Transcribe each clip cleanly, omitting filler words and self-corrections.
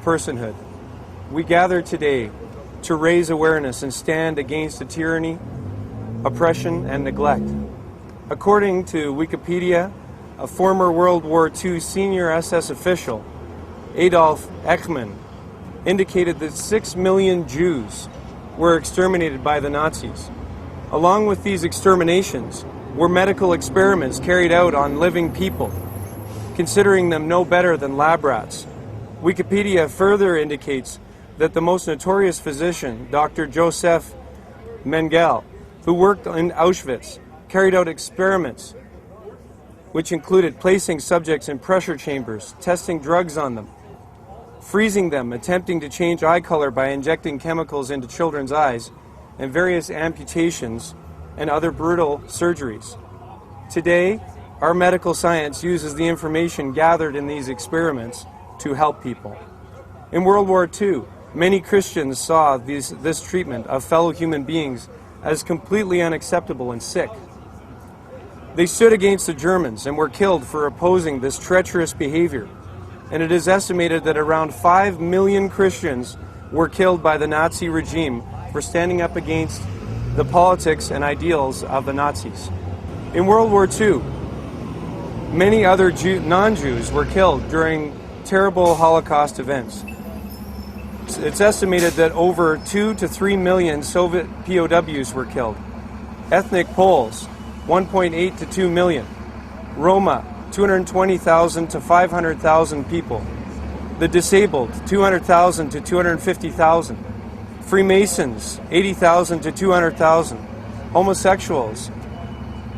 personhood. We gather today to raise awareness and stand against the tyranny, oppression, and neglect. According to Wikipedia, a former World War II senior SS official, Adolf Eichmann, indicated that 6 million Jews were exterminated by the Nazis. Along with these exterminations were medical experiments carried out on living people, considering them no better than lab rats. Wikipedia further indicates that the most notorious physician, Dr. Joseph Mengele, who worked in Auschwitz, carried out experiments which included placing subjects in pressure chambers, testing drugs on them, freezing them, attempting to change eye color by injecting chemicals into children's eyes, and various amputations and other brutal surgeries. Today, our medical science uses the information gathered in these experiments to help people. In World War II, many Christians saw this treatment of fellow human beings as completely unacceptable and sick. They stood against the Germans and were killed for opposing this treacherous behavior, and it is estimated that around 5 million Christians were killed by the Nazi regime for standing up against the politics and ideals of the Nazis. In World War II, many other non-Jews were killed during terrible Holocaust events. It's estimated that over 2 to 3 million Soviet POWs were killed. Ethnic Poles, 1.8 to 2 million. Roma, 220,000 to 500,000 people. The disabled, 200,000 to 250,000. Freemasons, 80,000 to 200,000. Homosexuals,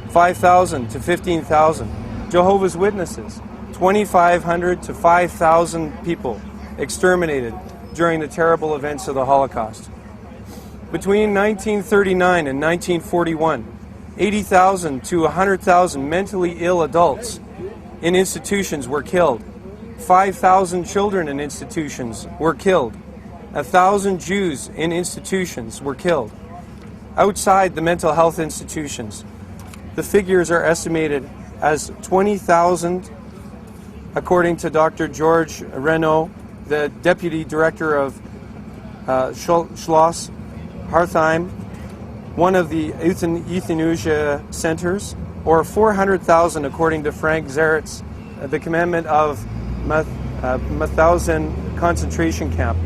5,000 to 15,000. Jehovah's Witnesses, 2,500 to 5,000 people exterminated during the terrible events of the Holocaust. Between 1939 and 1941, 80,000 to 100,000 mentally ill adults in institutions were killed. 5,000 children in institutions were killed. 1,000 Jews in institutions were killed. Outside the mental health institutions, the figures are estimated as 20,000, according to Dr. George Renault, the deputy director of Schloss Hartheim, one of the euthanasia centers, or 400,000 according to Frank Zaret's The Commandment of Mauthausen concentration camp.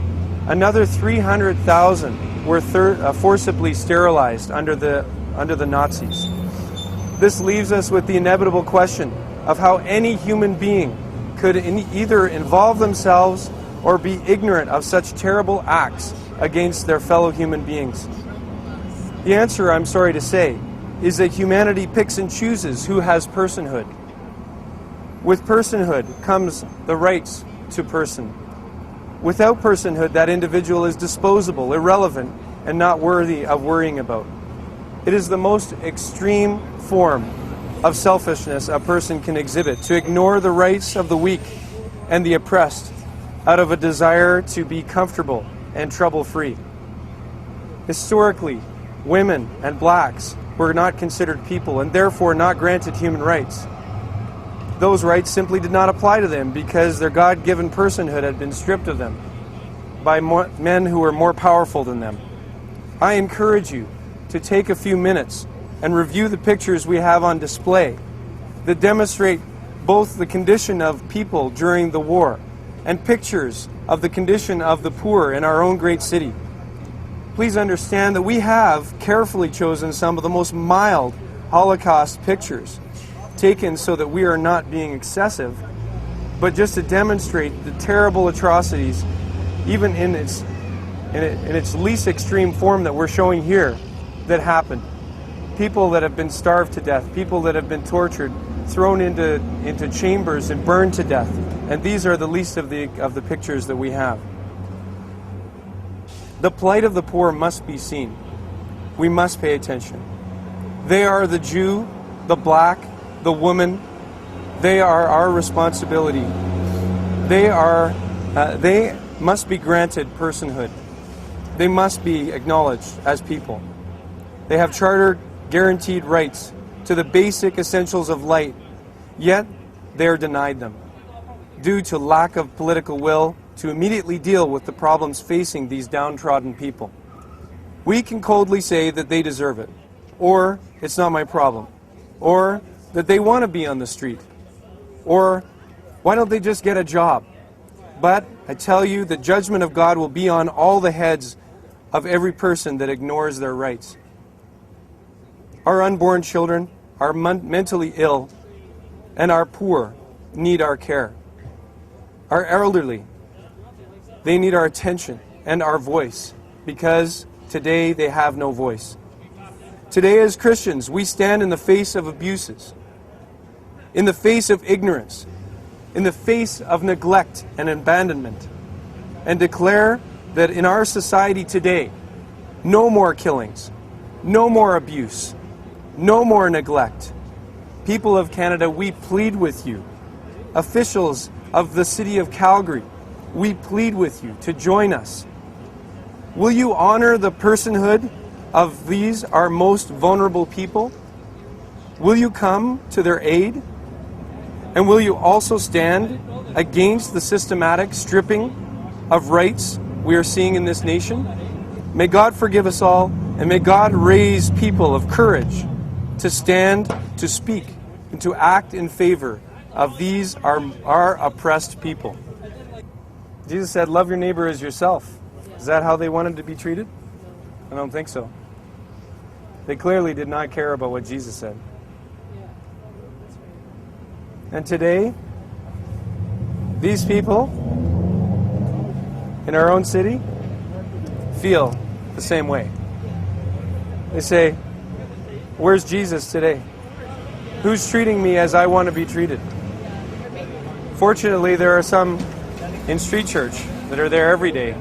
Another 300,000 were forcibly sterilized under the Nazis. This leaves us with the inevitable question of how any human being could either involve themselves or be ignorant of such terrible acts against their fellow human beings. The answer, I'm sorry to say, is that humanity picks and chooses who has personhood. With personhood comes the rights to person. Without personhood, that individual is disposable, irrelevant, and not worthy of worrying about. It is the most extreme form of selfishness a person can exhibit, to ignore the rights of the weak and the oppressed out of a desire to be comfortable and trouble-free. Historically, women and blacks were not considered people and therefore not granted human rights. Those rights simply did not apply to them because their God-given personhood had been stripped of them by men who were more powerful than them. I encourage you to take a few minutes and review the pictures we have on display that demonstrate both the condition of people during the war and pictures of the condition of the poor in our own great city. Please understand that we have carefully chosen some of the most mild Holocaust pictures, taken so that we are not being excessive, but just to demonstrate the terrible atrocities, even in its least extreme form that we're showing here, that happened. People that have been starved to death, people that have been tortured, thrown into chambers and burned to death. And these are the least of the pictures that we have. The plight of the poor must be seen. We must pay attention. They are the Jew, the black, the woman. They are our responsibility. They must be granted personhood. They must be acknowledged as people. They have charter guaranteed rights to the basic essentials of life, yet they are denied them due to lack of political will to immediately deal with the problems facing these downtrodden people. We can coldly say that they deserve it, or it's not my problem, or that they want to be on the street, or why don't they just get a job? But I tell you, the judgment of God will be on all the heads of every person that ignores their rights. Our unborn children, our mentally ill, and our poor need our care. Our elderly, they need our attention and our voice, because today they have no voice. Today as Christians, we stand in the face of abuses, in the face of ignorance, in the face of neglect and abandonment, and declare that in our society today, no more killings, no more abuse, no more neglect. People of Canada, we plead with you. Officials of the city of Calgary, we plead with you to join us. Will you honor the personhood of these, our most vulnerable people? Will you come to their aid? And will you also stand against the systematic stripping of rights we are seeing in this nation? May God forgive us all, and may God raise people of courage to stand, to speak, and to act in favor of these, our oppressed people. Jesus said, love your neighbor as yourself. Is that how they wanted to be treated? I don't think so. They clearly did not care about what Jesus said. And today, these people in our own city feel the same way. They say, where's Jesus today? Who's treating me as I want to be treated? Fortunately, there are some in Street Church that are there every day